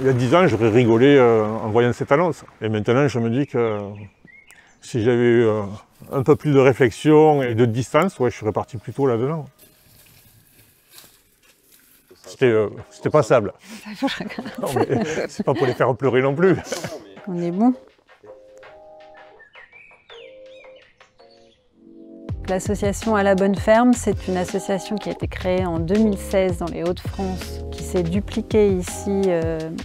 Il y a 10 ans, j'aurais rigolé en voyant cette annonce. Et maintenant, je me dis que si j'avais eu un peu plus de réflexion et de distance, ouais, je serais parti plus tôt là-dedans. C'était passable. Non, mais c'est pas pour les faire pleurer non plus. On est bon. L'association À la Bonne Ferme, c'est une association qui a été créée en 2016 dans les Hauts-de-France, qui s'est dupliquée ici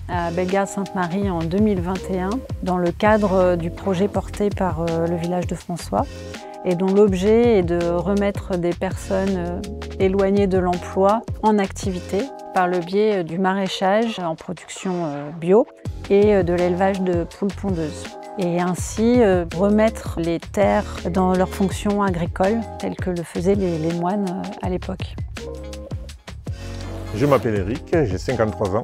à Bellegarde-Sainte-Marie en 2021, dans le cadre du projet porté par le village de François, et dont l'objet est de remettre des personnes éloignées de l'emploi en activité par le biais du maraîchage en production bio et de l'élevage de poules pondeuses. Et ainsi remettre les terres dans leur fonction agricole, telle que le faisaient les moines à l'époque. Je m'appelle Eric, j'ai 53 ans.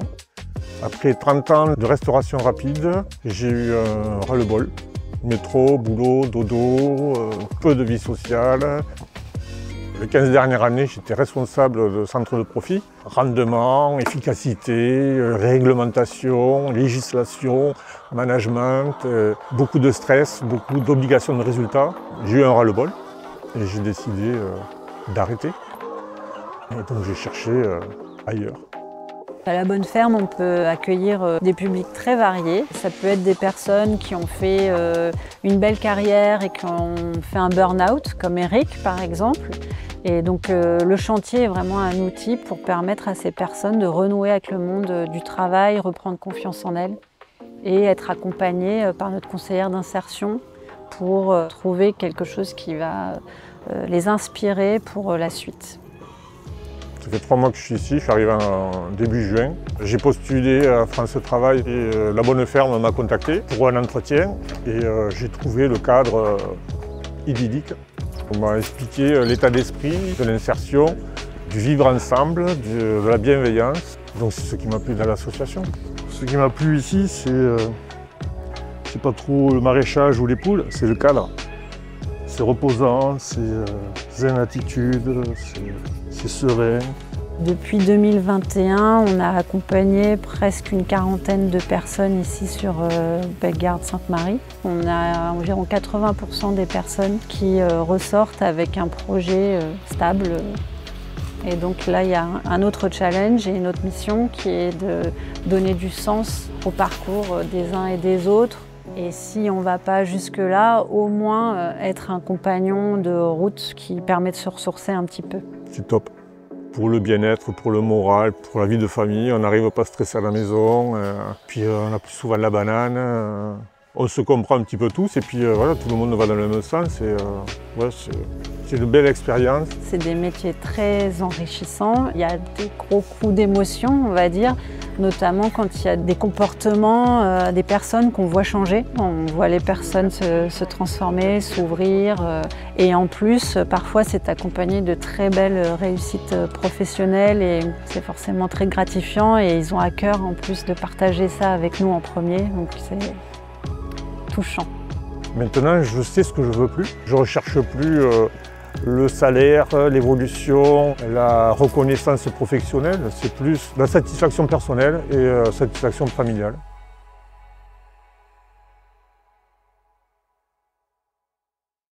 Après 30 ans de restauration rapide, j'ai eu un ras-le-bol. Métro, boulot, dodo, peu de vie sociale. Les 15 dernières années, j'étais responsable de centre de profit. Rendement, efficacité, réglementation, législation, management, beaucoup de stress, beaucoup d'obligations de résultats. J'ai eu un ras-le-bol et j'ai décidé d'arrêter. Et donc j'ai cherché ailleurs. À la Bonne Ferme, on peut accueillir des publics très variés. Ça peut être des personnes qui ont fait une belle carrière et qui ont fait un burn-out, comme Eric par exemple. Et donc le chantier est vraiment un outil pour permettre à ces personnes de renouer avec le monde du travail, reprendre confiance en elles et être accompagnées par notre conseillère d'insertion pour trouver quelque chose qui va les inspirer pour la suite. Ça fait 3 mois que je suis ici, je suis arrivé en début juin. J'ai postulé à France Travail et La Bonne Ferme m'a contacté pour un entretien et j'ai trouvé le cadre idyllique. On m'a expliqué l'état d'esprit, de l'insertion, du vivre ensemble, de la bienveillance. Donc c'est ce qui m'a plu dans l'association. Ce qui m'a plu ici, c'est pas trop le maraîchage ou les poules, c'est le cadre. C'est reposant, c'est zen attitude, c'est serein. Depuis 2021, on a accompagné presque une quarantaine de personnes ici sur Bellegarde-Sainte-Marie. On a environ 80% des personnes qui ressortent avec un projet stable. Et donc là, il y a un autre challenge et une autre mission qui est de donner du sens au parcours des uns et des autres. Et si on ne va pas jusque-là, au moins être un compagnon de route qui permet de se ressourcer un petit peu. C'est top. Pour le bien-être, pour le moral, pour la vie de famille, on n'arrive pas à stresser à la maison. Puis on a plus souvent de la banane. On se comprend un petit peu tous et puis voilà, tout le monde va dans le même sens. Ouais, c'est une belle expérience. C'est des métiers très enrichissants. Il y a des gros coups d'émotion, on va dire, notamment quand il y a des comportements des personnes qu'on voit changer. On voit les personnes se transformer, s'ouvrir et en plus, parfois, c'est accompagné de très belles réussites professionnelles et c'est forcément très gratifiant et ils ont à cœur en plus de partager ça avec nous en premier, donc c'est touchant. Maintenant, je sais ce que je veux plus. Je ne recherche plus le salaire, l'évolution, la reconnaissance professionnelle. C'est plus la satisfaction personnelle et satisfaction familiale.